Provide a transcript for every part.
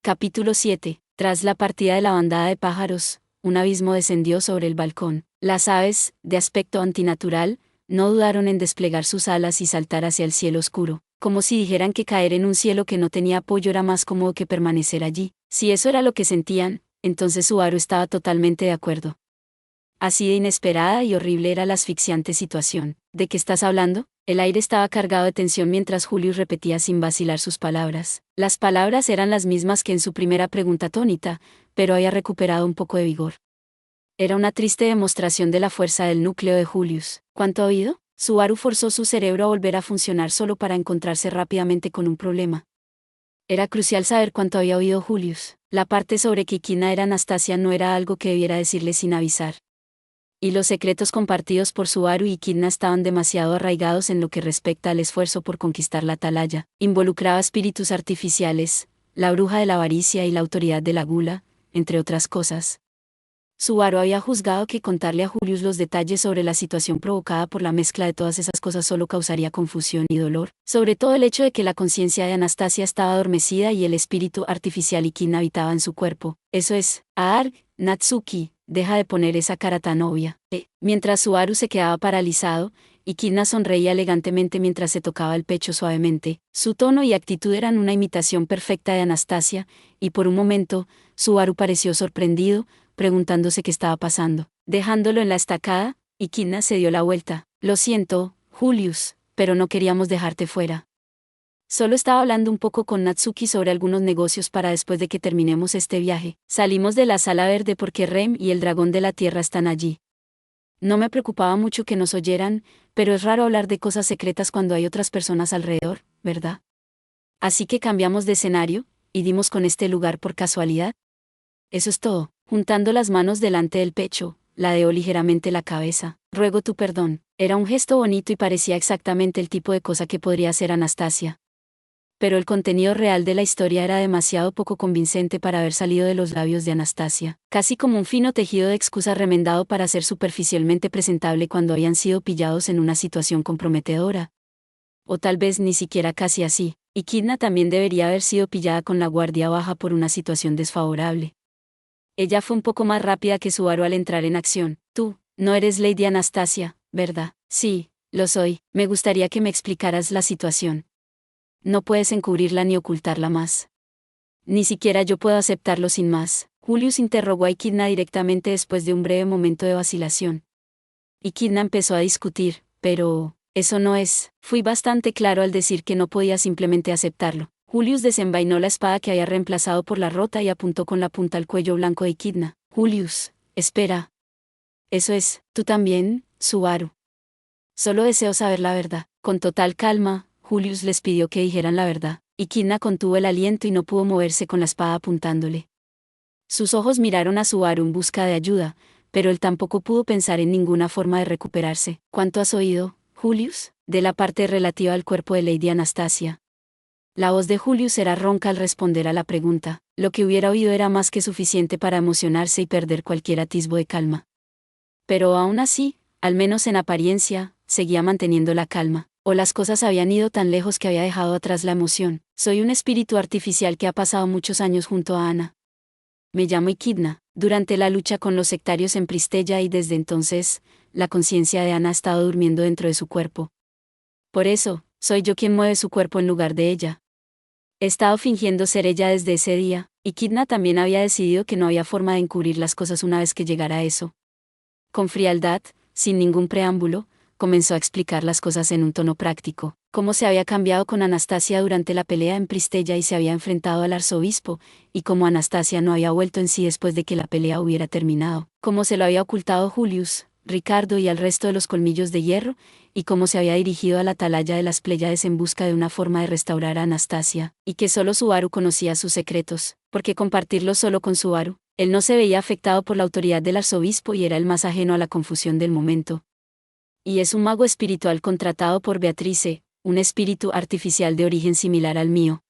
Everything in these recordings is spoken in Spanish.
Capítulo 7. Tras la partida de la bandada de pájaros, un abismo descendió sobre el balcón. Las aves, de aspecto antinatural, no dudaron en desplegar sus alas y saltar hacia el cielo oscuro, como si dijeran que caer en un cielo que no tenía apoyo era más cómodo que permanecer allí. Si eso era lo que sentían, entonces Subaru estaba totalmente de acuerdo. Así de inesperada y horrible era la asfixiante situación. ¿De qué estás hablando? El aire estaba cargado de tensión mientras Julius repetía sin vacilar sus palabras. Las palabras eran las mismas que en su primera pregunta atónita, pero había recuperado un poco de vigor. Era una triste demostración de la fuerza del núcleo de Julius. ¿Cuánto ha oído? Subaru forzó su cerebro a volver a funcionar solo para encontrarse rápidamente con un problema. Era crucial saber cuánto había oído Julius. La parte sobre que Kina era Anastasia no era algo que debiera decirle sin avisar. Y los secretos compartidos por Subaru y Kidna estaban demasiado arraigados en lo que respecta al esfuerzo por conquistar la atalaya. Involucraba espíritus artificiales, la bruja de la avaricia y la autoridad de la gula, entre otras cosas. Subaru había juzgado que contarle a Julius los detalles sobre la situación provocada por la mezcla de todas esas cosas solo causaría confusión y dolor, sobre todo el hecho de que la conciencia de Anastasia estaba adormecida y el espíritu artificial y Kidna habitaba en su cuerpo. Eso es, Aar, Natsuki, deja de poner esa cara tan obvia. Mientras Subaru se quedaba paralizado, y Kidna sonreía elegantemente mientras se tocaba el pecho suavemente, su tono y actitud eran una imitación perfecta de Anastasia, y por un momento, Subaru pareció sorprendido, preguntándose qué estaba pasando. Dejándolo en la estacada, y Kidna se dio la vuelta. Lo siento, Julius, pero no queríamos dejarte fuera. Solo estaba hablando un poco con Natsuki sobre algunos negocios para después de que terminemos este viaje. Salimos de la sala verde porque Rem y el dragón de la tierra están allí. No me preocupaba mucho que nos oyeran, pero es raro hablar de cosas secretas cuando hay otras personas alrededor, ¿verdad? Así que cambiamos de escenario, y dimos con este lugar por casualidad. Eso es todo. Juntando las manos delante del pecho, ladeó ligeramente la cabeza. Ruego tu perdón. Era un gesto bonito y parecía exactamente el tipo de cosa que podría hacer Anastasia. Pero el contenido real de la historia era demasiado poco convincente para haber salido de los labios de Anastasia, casi como un fino tejido de excusas remendado para ser superficialmente presentable cuando habían sido pillados en una situación comprometedora. O tal vez ni siquiera casi así, y Kidna también debería haber sido pillada con la guardia baja por una situación desfavorable. Ella fue un poco más rápida que Subaru al entrar en acción. Tú, no eres Lady Anastasia, ¿verdad? Sí, lo soy. Me gustaría que me explicaras la situación. No puedes encubrirla ni ocultarla más. Ni siquiera yo puedo aceptarlo sin más. Julius interrogó a Kidna directamente después de un breve momento de vacilación. Y Kidna empezó a discutir, pero eso no es. Fui bastante claro al decir que no podía simplemente aceptarlo. Julius desenvainó la espada que había reemplazado por la rota y apuntó con la punta al cuello blanco de Kidna. Julius, espera. Eso es, tú también, Subaru. Solo deseo saber la verdad. Con total calma, Julius les pidió que dijeran la verdad, y Kidna contuvo el aliento y no pudo moverse con la espada apuntándole. Sus ojos miraron a Subaru en busca de ayuda, pero él tampoco pudo pensar en ninguna forma de recuperarse. ¿Cuánto has oído, Julius? De la parte relativa al cuerpo de Lady Anastasia. La voz de Julius era ronca al responder a la pregunta. Lo que hubiera oído era más que suficiente para emocionarse y perder cualquier atisbo de calma. Pero aún así, al menos en apariencia, seguía manteniendo la calma. O las cosas habían ido tan lejos que había dejado atrás la emoción. Soy un espíritu artificial que ha pasado muchos años junto a Ana. Me llamo Ikidna. Durante la lucha con los sectarios en Pristella y desde entonces, la conciencia de Ana ha estado durmiendo dentro de su cuerpo. Por eso, soy yo quien mueve su cuerpo en lugar de ella. He estado fingiendo ser ella desde ese día, y Kidna también había decidido que no había forma de encubrir las cosas una vez que llegara a eso. Con frialdad, sin ningún preámbulo, comenzó a explicar las cosas en un tono práctico, cómo se había cambiado con Anastasia durante la pelea en Pristella y se había enfrentado al arzobispo, y cómo Anastasia no había vuelto en sí después de que la pelea hubiera terminado, cómo se lo había ocultado Julius, Ricardo y al resto de los colmillos de hierro, y cómo se había dirigido a la atalaya de las Pléyades en busca de una forma de restaurar a Anastasia, y que solo Subaru conocía sus secretos, porque compartirlos solo con Subaru, él no se veía afectado por la autoridad del arzobispo y era el más ajeno a la confusión del momento. Y es un mago espiritual contratado por Beatrice, un espíritu artificial de origen similar al mío.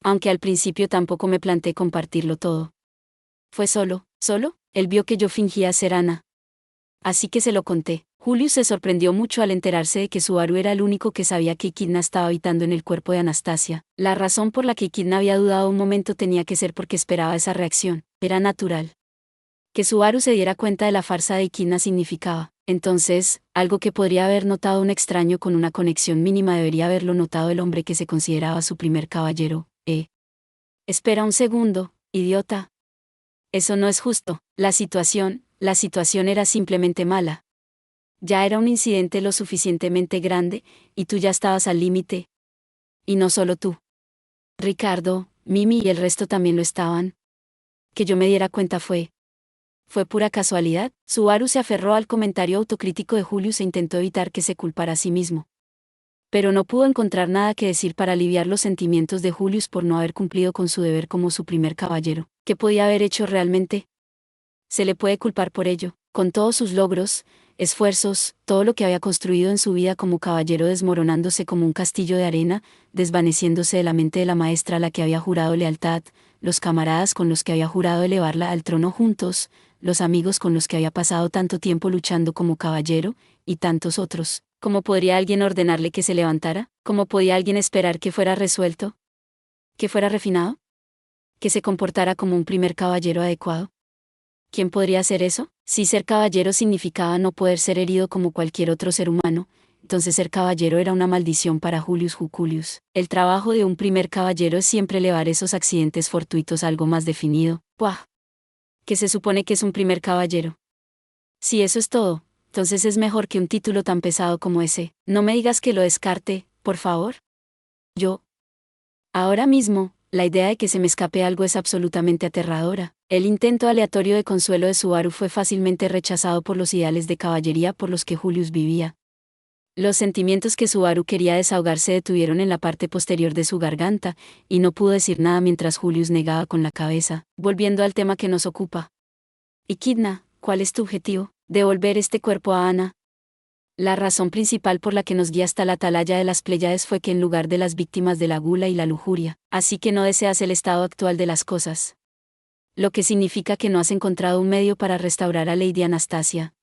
Aunque al principio tampoco me planteé compartirlo todo. Fue solo, él vio que yo fingía ser Ana. Así que se lo conté. Julius se sorprendió mucho al enterarse de que Subaru era el único que sabía que Echidna estaba habitando en el cuerpo de Anastasia. La razón por la que Echidna había dudado un momento tenía que ser porque esperaba esa reacción. Era natural. Que Subaru se diera cuenta de la farsa de Echidna significaba, entonces, algo que podría haber notado un extraño con una conexión mínima debería haberlo notado el hombre que se consideraba su primer caballero. Espera un segundo, idiota. Eso no es justo. La situación era simplemente mala. Ya era un incidente lo suficientemente grande, y tú ya estabas al límite. Y no solo tú. Ricardo, Mimi y el resto también lo estaban. Que yo me diera cuenta ¿Fue pura casualidad? Subaru se aferró al comentario autocrítico de Julius e intentó evitar que se culpara a sí mismo. Pero no pudo encontrar nada que decir para aliviar los sentimientos de Julius por no haber cumplido con su deber como su primer caballero. ¿Qué podía haber hecho realmente? Se le puede culpar por ello, con todos sus logros, esfuerzos, todo lo que había construido en su vida como caballero desmoronándose como un castillo de arena, desvaneciéndose de la mente de la maestra a la que había jurado lealtad, los camaradas con los que había jurado elevarla al trono juntos, los amigos con los que había pasado tanto tiempo luchando como caballero, y tantos otros. ¿Cómo podría alguien ordenarle que se levantara? ¿Cómo podía alguien esperar que fuera resuelto? ¿Que fuera refinado? ¿Que se comportara como un primer caballero adecuado? ¿Quién podría hacer eso? Si ser caballero significaba no poder ser herido como cualquier otro ser humano, entonces ser caballero era una maldición para Julius Juculius. El trabajo de un primer caballero es siempre elevar esos accidentes fortuitos a algo más definido. ¡Puah! ¿Qué se supone que es un primer caballero? Si eso es todo, entonces es mejor que un título tan pesado como ese. No me digas que lo descarte, por favor. Yo. Ahora mismo, la idea de que se me escape algo es absolutamente aterradora. El intento aleatorio de consuelo de Subaru fue fácilmente rechazado por los ideales de caballería por los que Julius vivía. Los sentimientos que Subaru quería desahogar se detuvieron en la parte posterior de su garganta, y no pudo decir nada mientras Julius negaba con la cabeza. Volviendo al tema que nos ocupa. Echidna, ¿cuál es tu objetivo? Devolver este cuerpo a Ana. La razón principal por la que nos guía hasta la atalaya de las Pléyades fue que en lugar de las víctimas de la gula y la lujuria, así que no deseas el estado actual de las cosas. Lo que significa que no has encontrado un medio para restaurar a Lady Anastasia.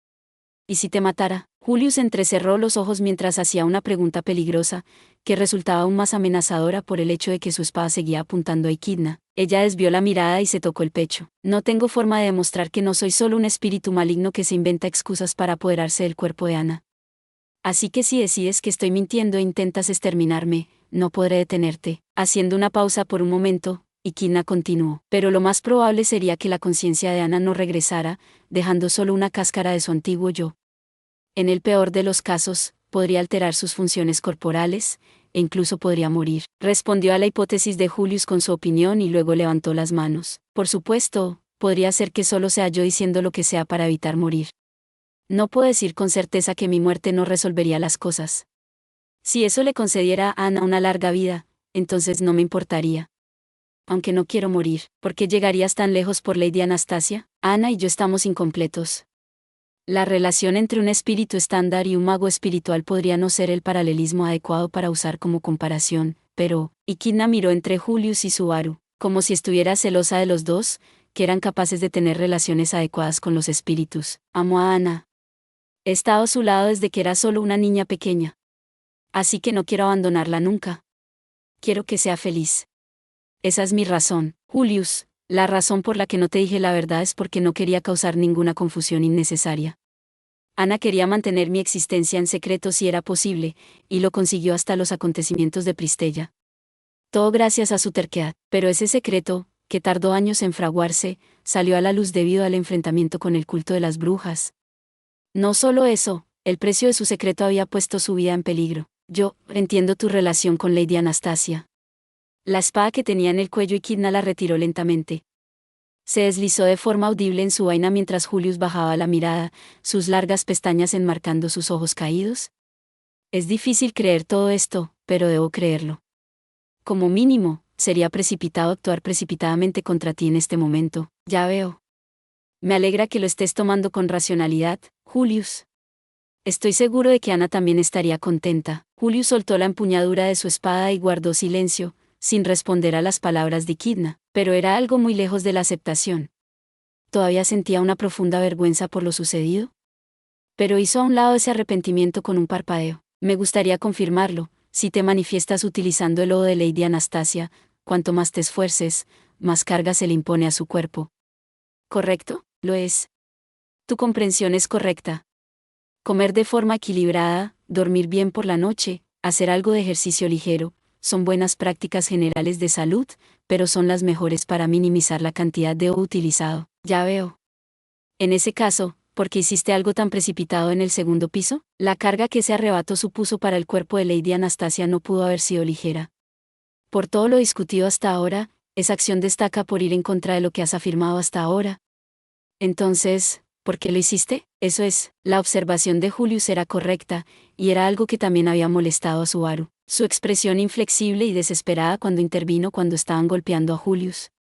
¿Y si te matara? Julius entrecerró los ojos mientras hacía una pregunta peligrosa, que resultaba aún más amenazadora por el hecho de que su espada seguía apuntando a Echidna. Ella desvió la mirada y se tocó el pecho. No tengo forma de demostrar que no soy solo un espíritu maligno que se inventa excusas para apoderarse del cuerpo de Ana. Así que si decides que estoy mintiendo e intentas exterminarme, no podré detenerte. Haciendo una pausa por un momento, Echidna continuó. Pero lo más probable sería que la conciencia de Ana no regresara, dejando solo una cáscara de su antiguo yo. En el peor de los casos, podría alterar sus funciones corporales, e incluso podría morir. Respondió a la hipótesis de Julius con su opinión y luego levantó las manos. Por supuesto, podría ser que solo sea yo diciendo lo que sea para evitar morir. No puedo decir con certeza que mi muerte no resolvería las cosas. Si eso le concediera a Ana una larga vida, entonces no me importaría. Aunque no quiero morir, ¿por qué llegarías tan lejos por Lady Anastasia? Ana y yo estamos incompletos. La relación entre un espíritu estándar y un mago espiritual podría no ser el paralelismo adecuado para usar como comparación, pero, Echidna miró entre Julius y Subaru, como si estuviera celosa de los dos, que eran capaces de tener relaciones adecuadas con los espíritus. Amo a Ana. He estado a su lado desde que era solo una niña pequeña. Así que no quiero abandonarla nunca. Quiero que sea feliz. Esa es mi razón, Julius. La razón por la que no te dije la verdad es porque no quería causar ninguna confusión innecesaria. Ana quería mantener mi existencia en secreto si era posible, y lo consiguió hasta los acontecimientos de Pristella. Todo gracias a su terquedad, pero ese secreto, que tardó años en fraguarse, salió a la luz debido al enfrentamiento con el culto de las brujas. No solo eso, el precio de su secreto había puesto su vida en peligro. Yo entiendo tu relación con Lady Anastasia. La espada que tenía en el cuello Echidna la retiró lentamente. Se deslizó de forma audible en su vaina mientras Julius bajaba la mirada, sus largas pestañas enmarcando sus ojos caídos. Es difícil creer todo esto, pero debo creerlo. Como mínimo, sería precipitado actuar precipitadamente contra ti en este momento. Ya veo. Me alegra que lo estés tomando con racionalidad, Julius. Estoy seguro de que Ana también estaría contenta. Julius soltó la empuñadura de su espada y guardó silencio, sin responder a las palabras de Echidna, pero era algo muy lejos de la aceptación. ¿Todavía sentía una profunda vergüenza por lo sucedido? Pero hizo a un lado ese arrepentimiento con un parpadeo. Me gustaría confirmarlo, si te manifiestas utilizando el lodo de Lady Anastasia, cuanto más te esfuerces, más carga se le impone a su cuerpo. ¿Correcto? Lo es. Tu comprensión es correcta. Comer de forma equilibrada, dormir bien por la noche, hacer algo de ejercicio ligero, son buenas prácticas generales de salud, pero son las mejores para minimizar la cantidad de yodo utilizado. Ya veo. En ese caso, ¿por qué hiciste algo tan precipitado en el segundo piso? La carga que ese arrebato supuso para el cuerpo de Lady Anastasia no pudo haber sido ligera. Por todo lo discutido hasta ahora, esa acción destaca por ir en contra de lo que has afirmado hasta ahora. Entonces, ¿por qué lo hiciste? Eso es, la observación de Julius era correcta, y era algo que también había molestado a Subaru. Su expresión inflexible y desesperada cuando intervino cuando estaban golpeando a Julius.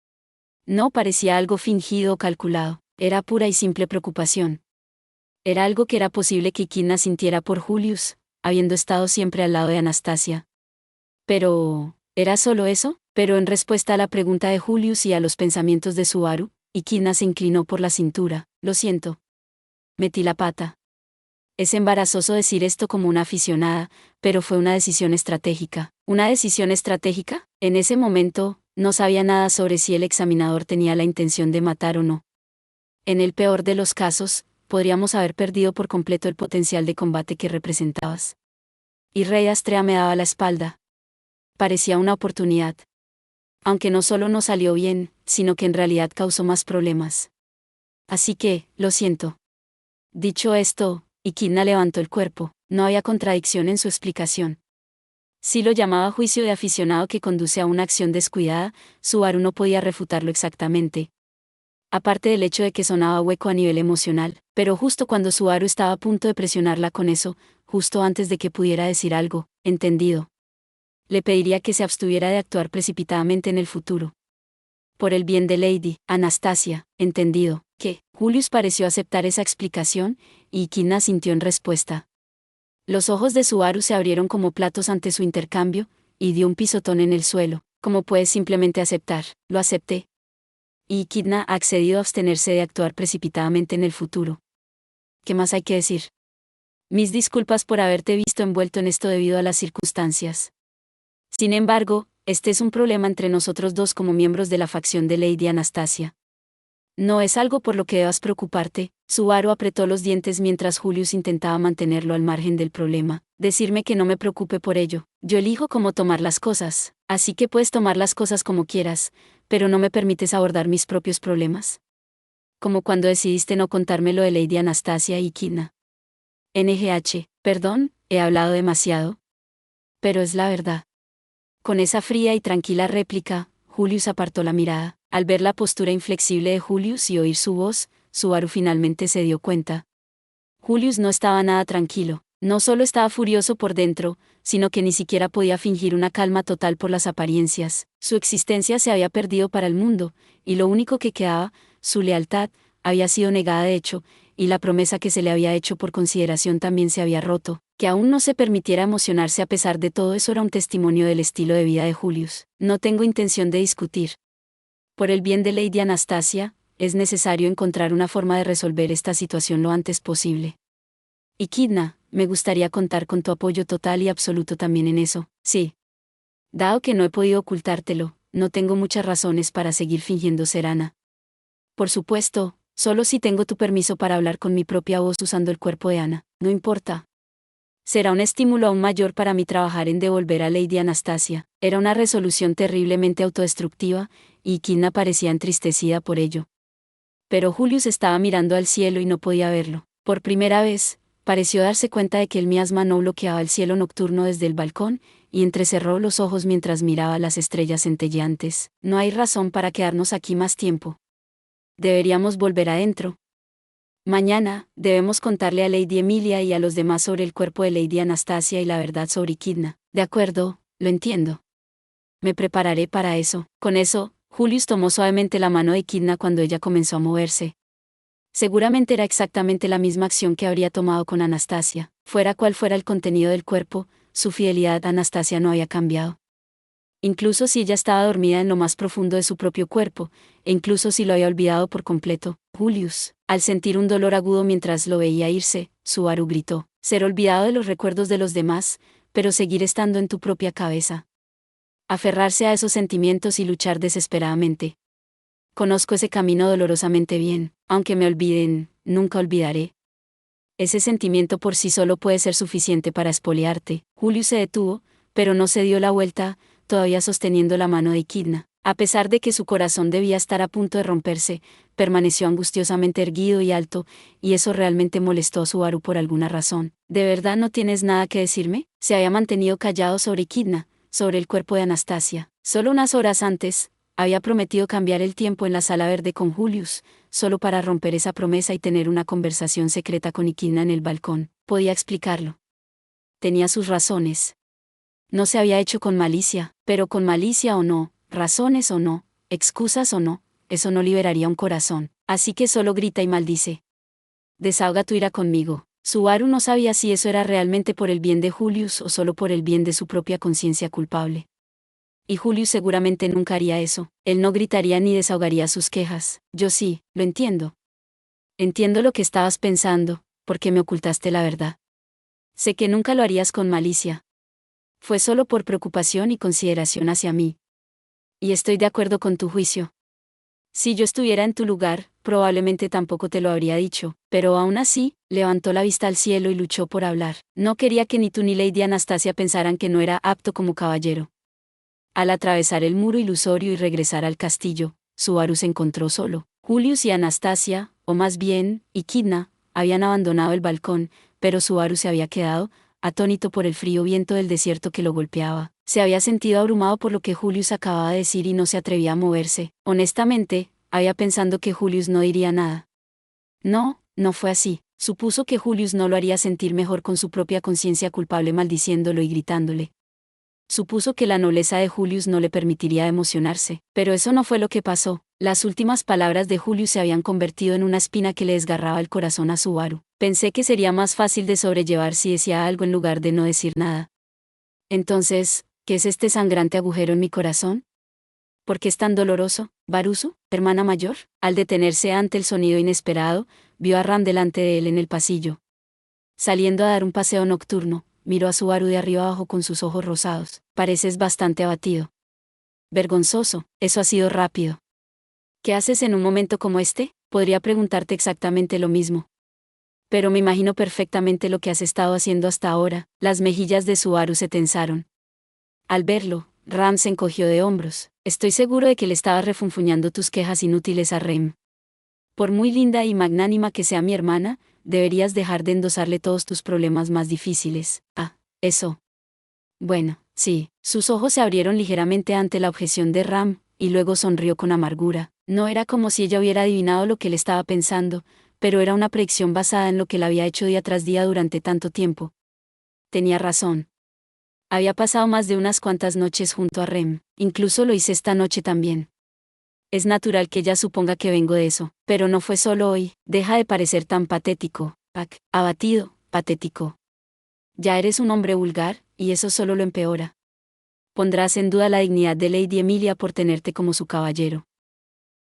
No parecía algo fingido o calculado, era pura y simple preocupación. Era algo que era posible que Kidna sintiera por Julius, habiendo estado siempre al lado de Anastasia. Pero, ¿era solo eso? Pero en respuesta a la pregunta de Julius y a los pensamientos de Subaru, Kidna se inclinó por la cintura. Lo siento. Metí la pata. Es embarazoso decir esto como una aficionada, pero fue una decisión estratégica. ¿Una decisión estratégica? En ese momento, no sabía nada sobre si el examinador tenía la intención de matar o no. En el peor de los casos, podríamos haber perdido por completo el potencial de combate que representabas. Y Rey Astrea me daba la espalda. Parecía una oportunidad. Aunque no solo no salió bien, sino que en realidad causó más problemas. Así que, lo siento. Dicho esto, Kidna levantó el cuerpo, no había contradicción en su explicación. Si lo llamaba juicio de aficionado que conduce a una acción descuidada, Subaru no podía refutarlo exactamente. Aparte del hecho de que sonaba hueco a nivel emocional, pero justo cuando Subaru estaba a punto de presionarla con eso, justo antes de que pudiera decir algo, entendido. Le pediría que se abstuviera de actuar precipitadamente en el futuro. Por el bien de Lady Anastasia, entendido, que Julius pareció aceptar esa explicación, y Kidna sintió en respuesta. Los ojos de Subaru se abrieron como platos ante su intercambio, y dio un pisotón en el suelo. ¿Cómo puedes simplemente aceptar? Lo acepté. Y Kidna ha accedido a abstenerse de actuar precipitadamente en el futuro. ¿Qué más hay que decir? Mis disculpas por haberte visto envuelto en esto debido a las circunstancias. Sin embargo, este es un problema entre nosotros dos como miembros de la facción de Lady Anastasia. No es algo por lo que debas preocuparte. Subaru apretó los dientes mientras Julius intentaba mantenerlo al margen del problema. Decirme que no me preocupe por ello. Yo elijo cómo tomar las cosas, así que puedes tomar las cosas como quieras, pero no me permites abordar mis propios problemas. Como cuando decidiste no contarme lo de Lady Anastasia y Kidna. Perdón, he hablado demasiado. Pero es la verdad. Con esa fría y tranquila réplica, Julius apartó la mirada. Al ver la postura inflexible de Julius y oír su voz, Subaru finalmente se dio cuenta. Julius no estaba nada tranquilo, no solo estaba furioso por dentro, sino que ni siquiera podía fingir una calma total por las apariencias. Su existencia se había perdido para el mundo, y lo único que quedaba, su lealtad, había sido negada de hecho, y la promesa que se le había hecho por consideración también se había roto. Que aún no se permitiera emocionarse a pesar de todo eso era un testimonio del estilo de vida de Julius. No tengo intención de discutir. Por el bien de Lady Anastasia, es necesario encontrar una forma de resolver esta situación lo antes posible. Y Kidna, me gustaría contar con tu apoyo total y absoluto también en eso, sí. Dado que no he podido ocultártelo, no tengo muchas razones para seguir fingiendo ser Ana. Por supuesto, solo si tengo tu permiso para hablar con mi propia voz usando el cuerpo de Ana, no importa. Será un estímulo aún mayor para mí trabajar en devolver a Lady Anastasia. Era una resolución terriblemente autodestructiva, y Kidna parecía entristecida por ello. Pero Julius estaba mirando al cielo y no podía verlo. Por primera vez, pareció darse cuenta de que el miasma no bloqueaba el cielo nocturno desde el balcón, y entrecerró los ojos mientras miraba las estrellas centelleantes. No hay razón para quedarnos aquí más tiempo. Deberíamos volver adentro. Mañana, debemos contarle a Lady Emilia y a los demás sobre el cuerpo de Lady Anastasia y la verdad sobre Kidna. De acuerdo, lo entiendo. Me prepararé para eso. Con eso, Julius tomó suavemente la mano de Kidna cuando ella comenzó a moverse. Seguramente era exactamente la misma acción que habría tomado con Anastasia. Fuera cual fuera el contenido del cuerpo, su fidelidad a Anastasia no había cambiado. Incluso si ella estaba dormida en lo más profundo de su propio cuerpo, e incluso si lo había olvidado por completo, Julius, al sentir un dolor agudo mientras lo veía irse, Subaru gritó. Ser olvidado de los recuerdos de los demás, pero seguir estando en tu propia cabeza. Aferrarse a esos sentimientos y luchar desesperadamente. Conozco ese camino dolorosamente bien, aunque me olviden, nunca olvidaré. Ese sentimiento por sí solo puede ser suficiente para expoliarte. Julius se detuvo, pero no se dio la vuelta, todavía sosteniendo la mano de Echidna. A pesar de que su corazón debía estar a punto de romperse, permaneció angustiosamente erguido y alto, y eso realmente molestó a Subaru por alguna razón. ¿De verdad no tienes nada que decirme? Se había mantenido callado sobre Echidna, sobre el cuerpo de Anastasia. Solo unas horas antes, había prometido cambiar el tiempo en la sala verde con Julius, solo para romper esa promesa y tener una conversación secreta con Echidna en el balcón. Podía explicarlo. Tenía sus razones. No se había hecho con malicia, pero con malicia o no, razones o no, excusas o no, eso no liberaría un corazón, así que solo grita y maldice. Desahoga tu ira conmigo. Subaru no sabía si eso era realmente por el bien de Julius o solo por el bien de su propia conciencia culpable. Y Julius seguramente nunca haría eso, él no gritaría ni desahogaría sus quejas. Yo sí, lo entiendo. Entiendo lo que estabas pensando, porque me ocultaste la verdad. Sé que nunca lo harías con malicia. Fue solo por preocupación y consideración hacia mí. Y estoy de acuerdo con tu juicio. Si yo estuviera en tu lugar, probablemente tampoco te lo habría dicho, pero aún así, levantó la vista al cielo y luchó por hablar. No quería que ni tú ni Lady Anastasia pensaran que no era apto como caballero. Al atravesar el muro ilusorio y regresar al castillo, Subaru se encontró solo. Julius y Anastasia, o más bien, Echidna, habían abandonado el balcón, pero Subaru se había quedado, atónito por el frío viento del desierto que lo golpeaba. Se había sentido abrumado por lo que Julius acababa de decir y no se atrevía a moverse. Honestamente, había pensado que Julius no diría nada. No, no fue así. Supuso que Julius no lo haría sentir mejor con su propia conciencia culpable maldiciéndolo y gritándole. Supuso que la nobleza de Julius no le permitiría emocionarse, pero eso no fue lo que pasó. Las últimas palabras de Julius se habían convertido en una espina que le desgarraba el corazón a Subaru. Pensé que sería más fácil de sobrellevar si decía algo en lugar de no decir nada. Entonces, ¿qué es este sangrante agujero en mi corazón? ¿Por qué es tan doloroso? Barusu, hermana mayor, al detenerse ante el sonido inesperado, vio a Ram delante de él en el pasillo. Saliendo a dar un paseo nocturno, miró a Subaru de arriba abajo con sus ojos rosados. Pareces bastante abatido. Vergonzoso, eso ha sido rápido. ¿Qué haces en un momento como este? Podría preguntarte exactamente lo mismo. Pero me imagino perfectamente lo que has estado haciendo hasta ahora. Las mejillas de Subaru se tensaron. Al verlo, Ram se encogió de hombros. Estoy seguro de que le estabas refunfuñando tus quejas inútiles a Rem. Por muy linda y magnánima que sea mi hermana, deberías dejar de endosarle todos tus problemas más difíciles. Ah, eso. Bueno, sí. Sus ojos se abrieron ligeramente ante la objeción de Ram, y luego sonrió con amargura. No era como si ella hubiera adivinado lo que él estaba pensando, pero era una predicción basada en lo que él había hecho día tras día durante tanto tiempo. Tenía razón. Había pasado más de unas cuantas noches junto a Rem, incluso lo hice esta noche también. Es natural que ella suponga que vengo de eso, pero no fue solo hoy. Deja de parecer tan patético, Pac, abatido, patético. Ya eres un hombre vulgar, y eso solo lo empeora. Pondrás en duda la dignidad de Lady Emilia por tenerte como su caballero.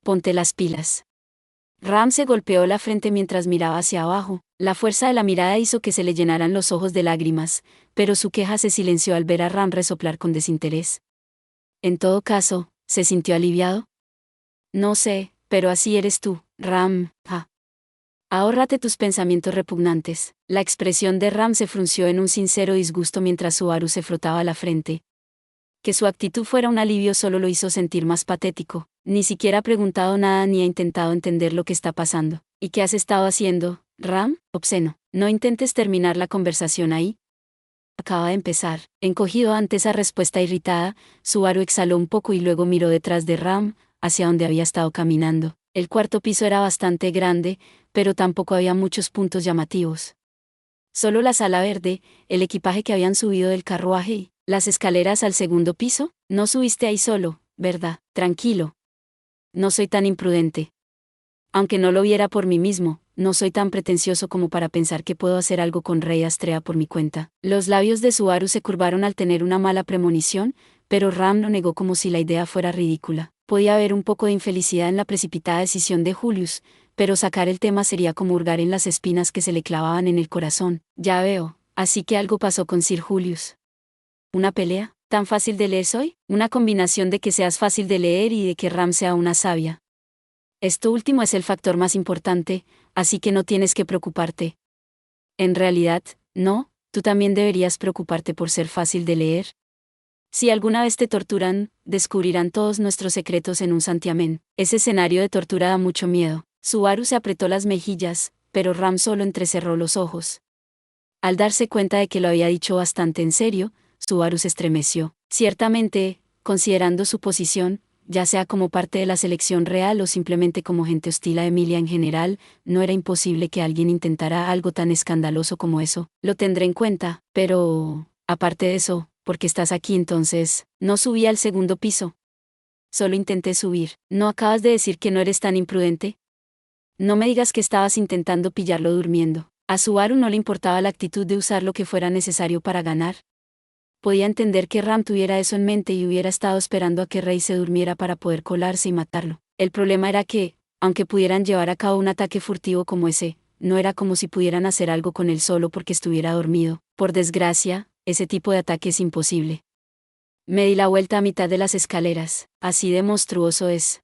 Ponte las pilas. Ram se golpeó la frente mientras miraba hacia abajo. La fuerza de la mirada hizo que se le llenaran los ojos de lágrimas, pero su queja se silenció al ver a Ram resoplar con desinterés. En todo caso, ¿se sintió aliviado? No sé, pero así eres tú, Ram. Ahórrate tus pensamientos repugnantes. La expresión de Ram se frunció en un sincero disgusto mientras Subaru se frotaba la frente. Que su actitud fuera un alivio solo lo hizo sentir más patético. Ni siquiera ha preguntado nada ni ha intentado entender lo que está pasando. ¿Y qué has estado haciendo, Ram? Obsceno. No intentes terminar la conversación ahí. Acaba de empezar. Encogido ante esa respuesta irritada, Subaru exhaló un poco y luego miró detrás de Ram, hacia donde había estado caminando. El cuarto piso era bastante grande, pero tampoco había muchos puntos llamativos. Solo la sala verde, el equipaje que habían subido del carruaje y las escaleras al segundo piso. No subiste ahí solo, ¿verdad? Tranquilo. No soy tan imprudente. Aunque no lo viera por mí mismo, no soy tan pretencioso como para pensar que puedo hacer algo con Rey Astrea por mi cuenta. Los labios de Subaru se curvaron al tener una mala premonición, pero Ram lo negó como si la idea fuera ridícula. Podía haber un poco de infelicidad en la precipitada decisión de Julius, pero sacar el tema sería como hurgar en las espinas que se le clavaban en el corazón. Ya veo, así que algo pasó con Sir Julius. ¿Una pelea? ¿Tan fácil de leer soy? Una combinación de que seas fácil de leer y de que Ram sea una sabia. Esto último es el factor más importante, así que no tienes que preocuparte. En realidad, no, tú también deberías preocuparte por ser fácil de leer. Si alguna vez te torturan, descubrirán todos nuestros secretos en un santiamén. Ese escenario de tortura da mucho miedo. Subaru se apretó las mejillas, pero Ram solo entrecerró los ojos. Al darse cuenta de que lo había dicho bastante en serio, Subaru se estremeció. Ciertamente, considerando su posición, ya sea como parte de la selección real o simplemente como gente hostil a Emilia en general, no era imposible que alguien intentara algo tan escandaloso como eso. Lo tendré en cuenta, pero, aparte de eso, ¿por qué estás aquí entonces? No subí al segundo piso. Solo intenté subir. ¿No acabas de decir que no eres tan imprudente? No me digas que estabas intentando pillarlo durmiendo. A Subaru no le importaba la actitud de usar lo que fuera necesario para ganar. Podía entender que Ram tuviera eso en mente y hubiera estado esperando a que Rey se durmiera para poder colarse y matarlo. El problema era que, aunque pudieran llevar a cabo un ataque furtivo como ese, no era como si pudieran hacer algo con él solo porque estuviera dormido. Por desgracia, ese tipo de ataque es imposible. Me di la vuelta a mitad de las escaleras. Así de monstruoso es.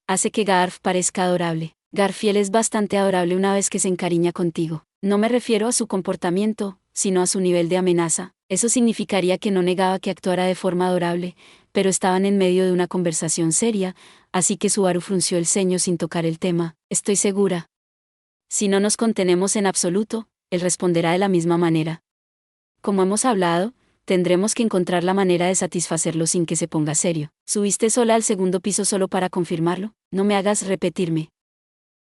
Hace que Garf parezca adorable. Garfiel es bastante adorable una vez que se encariña contigo. No me refiero a su comportamiento, sino a su nivel de amenaza. Eso significaría que no negaba que actuara de forma adorable, pero estaban en medio de una conversación seria, así que Subaru frunció el ceño sin tocar el tema. Estoy segura. Si no nos contenemos en absoluto, él responderá de la misma manera. Como hemos hablado, tendremos que encontrar la manera de satisfacerlo sin que se ponga serio. ¿Subiste sola al segundo piso solo para confirmarlo? No me hagas repetirme.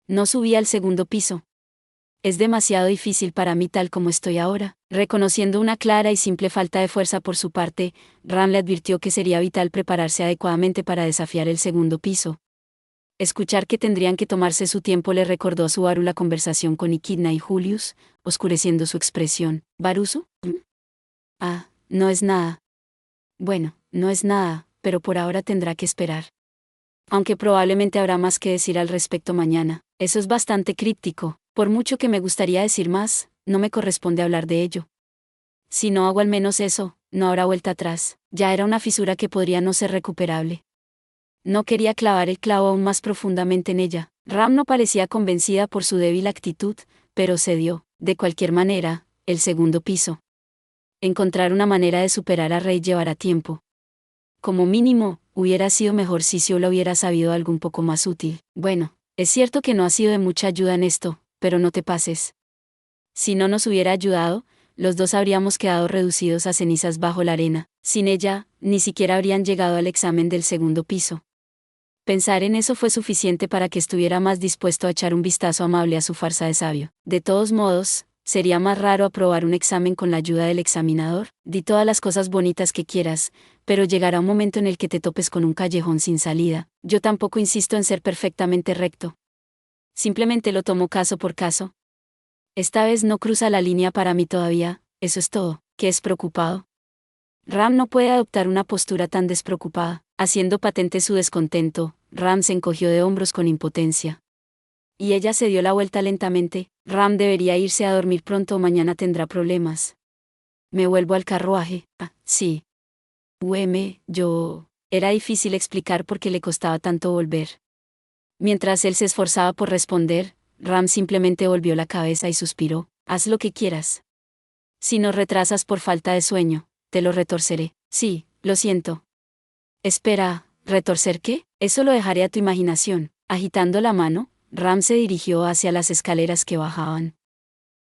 No subí al segundo piso. Es demasiado difícil para mí tal como estoy ahora. Reconociendo una clara y simple falta de fuerza por su parte, Ram le advirtió que sería vital prepararse adecuadamente para desafiar el segundo piso. Escuchar que tendrían que tomarse su tiempo le recordó a Subaru la conversación con Echidna y Julius, oscureciendo su expresión. ¿Barusu? Ah, no es nada. Bueno, no es nada, pero por ahora tendrá que esperar. Aunque probablemente habrá más que decir al respecto mañana. Eso es bastante críptico. Por mucho que me gustaría decir más, no me corresponde hablar de ello. Si no hago al menos eso, no habrá vuelta atrás. Ya era una fisura que podría no ser recuperable. No quería clavar el clavo aún más profundamente en ella. Ram no parecía convencida por su débil actitud, pero cedió. De cualquier manera, el segundo piso. Encontrar una manera de superar a Rey llevará tiempo. Como mínimo, hubiera sido mejor si Siola hubiera sabido algo un poco más útil. Bueno, es cierto que no ha sido de mucha ayuda en esto, pero no te pases. Si no nos hubiera ayudado, los dos habríamos quedado reducidos a cenizas bajo la arena. Sin ella, ni siquiera habrían llegado al examen del segundo piso. Pensar en eso fue suficiente para que estuviera más dispuesto a echar un vistazo amable a su farsa de sabio. De todos modos, sería más raro aprobar un examen con la ayuda del examinador. Di todas las cosas bonitas que quieras, pero llegará un momento en el que te topes con un callejón sin salida. Yo tampoco insisto en ser perfectamente recto. Simplemente lo tomo caso por caso. Esta vez no cruza la línea para mí todavía, eso es todo. ¿Qué es preocupado? Ram no puede adoptar una postura tan despreocupada. Haciendo patente su descontento, Ram se encogió de hombros con impotencia. Y ella se dio la vuelta lentamente. Ram debería irse a dormir pronto o mañana tendrá problemas. Me vuelvo al carruaje. Ah, sí. Yo... Era difícil explicar por qué le costaba tanto volver. Mientras él se esforzaba por responder, Ram simplemente volvió la cabeza y suspiró. Haz lo que quieras. Si nos retrasas por falta de sueño, te lo retorceré. Sí, lo siento. Espera, ¿retorcer qué? Eso lo dejaré a tu imaginación. Agitando la mano, Ram se dirigió hacia las escaleras que bajaban.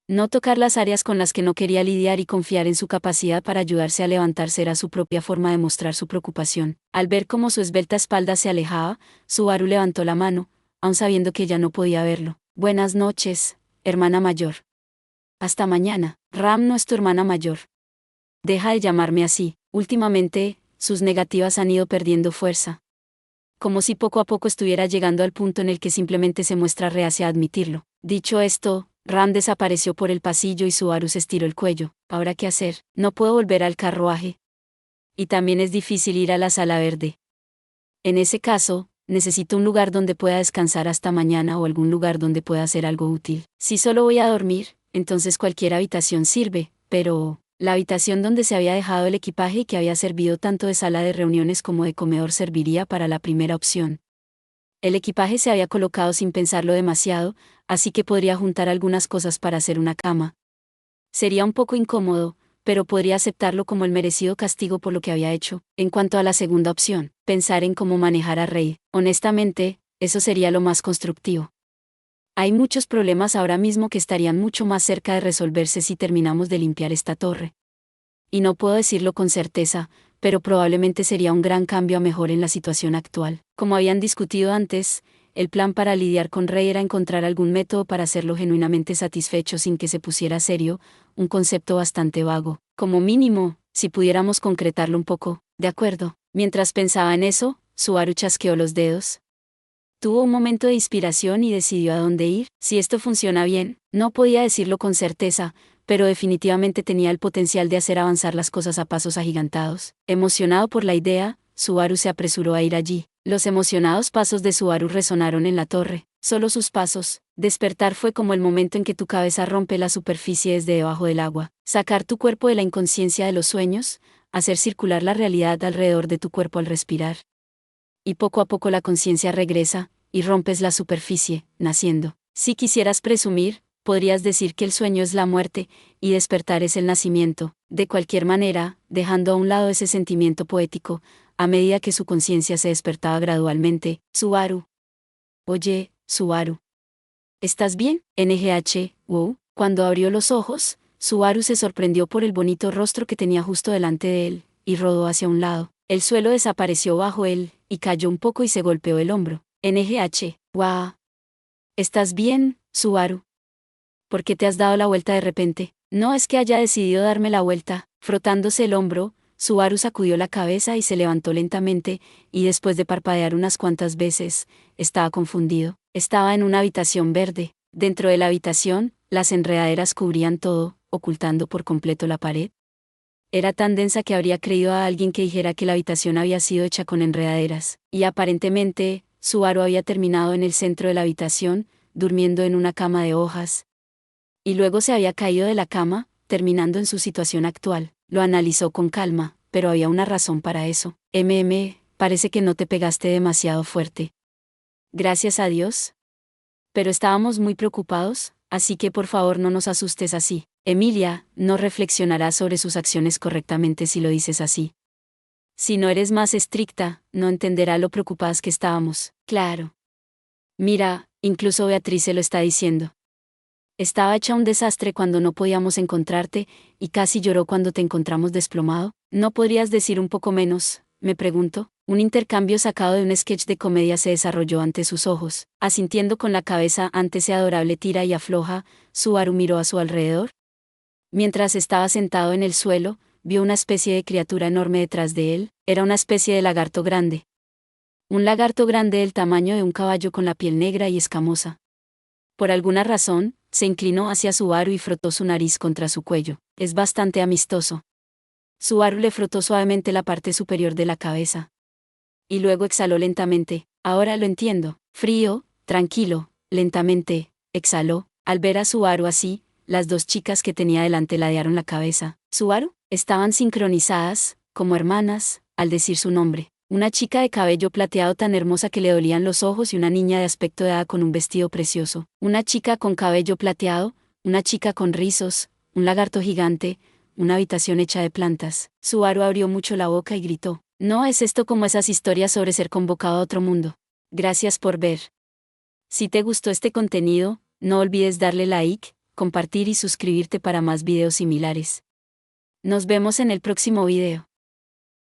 No tocar las áreas con las que no quería lidiar y confiar en su capacidad para ayudarse a levantarse era su propia forma de mostrar su preocupación. Al ver cómo su esbelta espalda se alejaba, Subaru levantó la mano, aun sabiendo que ya no podía verlo. Buenas noches, hermana mayor. Hasta mañana. Ram no es tu hermana mayor. Deja de llamarme así. Últimamente, sus negativas han ido perdiendo fuerza. Como si poco a poco estuviera llegando al punto en el que simplemente se muestra reacia a admitirlo. Dicho esto, Ram desapareció por el pasillo y Subaru se estiró el cuello. ¿Ahora qué hacer? No puedo volver al carruaje. Y también es difícil ir a la sala verde. En ese caso, necesito un lugar donde pueda descansar hasta mañana o algún lugar donde pueda hacer algo útil. Si solo voy a dormir, entonces cualquier habitación sirve, pero la habitación donde se había dejado el equipaje y que había servido tanto de sala de reuniones como de comedor serviría para la primera opción. El equipaje se había colocado sin pensarlo demasiado, así que podría juntar algunas cosas para hacer una cama. Sería un poco incómodo, pero podría aceptarlo como el merecido castigo por lo que había hecho. En cuanto a la segunda opción, pensar en cómo manejar a Rey, honestamente, eso sería lo más constructivo. Hay muchos problemas ahora mismo que estarían mucho más cerca de resolverse si terminamos de limpiar esta torre. Y no puedo decirlo con certeza, pero probablemente sería un gran cambio a mejor en la situación actual. Como habían discutido antes, el plan para lidiar con Rey era encontrar algún método para hacerlo genuinamente satisfecho sin que se pusiera serio, un concepto bastante vago. Como mínimo, si pudiéramos concretarlo un poco, de acuerdo. Mientras pensaba en eso, Subaru chasqueó los dedos. Tuvo un momento de inspiración y decidió a dónde ir. Si esto funciona bien, no podía decirlo con certeza, pero definitivamente tenía el potencial de hacer avanzar las cosas a pasos agigantados. Emocionado por la idea, Subaru se apresuró a ir allí. Los emocionados pasos de Subaru resonaron en la torre. Solo sus pasos. Despertar fue como el momento en que tu cabeza rompe la superficie desde debajo del agua. Sacar tu cuerpo de la inconsciencia de los sueños, hacer circular la realidad alrededor de tu cuerpo al respirar. Y poco a poco la conciencia regresa, y rompes la superficie, naciendo. Si quisieras presumir, podrías decir que el sueño es la muerte, y despertar es el nacimiento. De cualquier manera, dejando a un lado ese sentimiento poético, a medida que su conciencia se despertaba gradualmente, Subaru. Oye, Subaru. ¿Estás bien? Wow. Cuando abrió los ojos, Subaru se sorprendió por el bonito rostro que tenía justo delante de él, y rodó hacia un lado. El suelo desapareció bajo él, y cayó un poco y se golpeó el hombro. Wow. ¿Estás bien, Subaru? ¿Por qué te has dado la vuelta de repente? No es que haya decidido darme la vuelta. Frotándose el hombro, Subaru sacudió la cabeza y se levantó lentamente, y después de parpadear unas cuantas veces, estaba confundido. Estaba en una habitación verde. Dentro de la habitación, las enredaderas cubrían todo, ocultando por completo la pared. Era tan densa que habría creído a alguien que dijera que la habitación había sido hecha con enredaderas, y aparentemente, Subaru había terminado en el centro de la habitación, durmiendo en una cama de hojas. Y luego se había caído de la cama, terminando en su situación actual. Lo analizó con calma, pero había una razón para eso. Parece que no te pegaste demasiado fuerte. Gracias a Dios. Pero estábamos muy preocupados, así que por favor no nos asustes así. Emilia, no reflexionará sobre sus acciones correctamente si lo dices así. Si no eres más estricta, no entenderá lo preocupadas que estábamos. Claro. Mira, incluso Beatriz se lo está diciendo. Estaba hecha un desastre cuando no podíamos encontrarte, y casi lloró cuando te encontramos desplomado. ¿No podrías decir un poco menos? Me pregunto. Un intercambio sacado de un sketch de comedia se desarrolló ante sus ojos. Asintiendo con la cabeza ante ese adorable tira y afloja, Subaru miró a su alrededor. Mientras estaba sentado en el suelo, vio una especie de criatura enorme detrás de él. Era una especie de lagarto grande. Un lagarto grande del tamaño de un caballo con la piel negra y escamosa. Por alguna razón, se inclinó hacia Subaru y frotó su nariz contra su cuello. Es bastante amistoso. Subaru le frotó suavemente la parte superior de la cabeza. Y luego exhaló lentamente. Ahora lo entiendo. Frío, tranquilo, lentamente, exhaló. Al ver a Subaru así, las dos chicas que tenía delante ladearon la cabeza. ¿Subaru? Estaban sincronizadas, como hermanas, al decir su nombre. Una chica de cabello plateado tan hermosa que le dolían los ojos y una niña de aspecto de hada con un vestido precioso. Una chica con cabello plateado, una chica con rizos, un lagarto gigante, una habitación hecha de plantas. Subaru abrió mucho la boca y gritó. ¿No es esto como esas historias sobre ser convocado a otro mundo? Gracias por ver. Si te gustó este contenido, no olvides darle like, compartir y suscribirte para más videos similares. Nos vemos en el próximo video.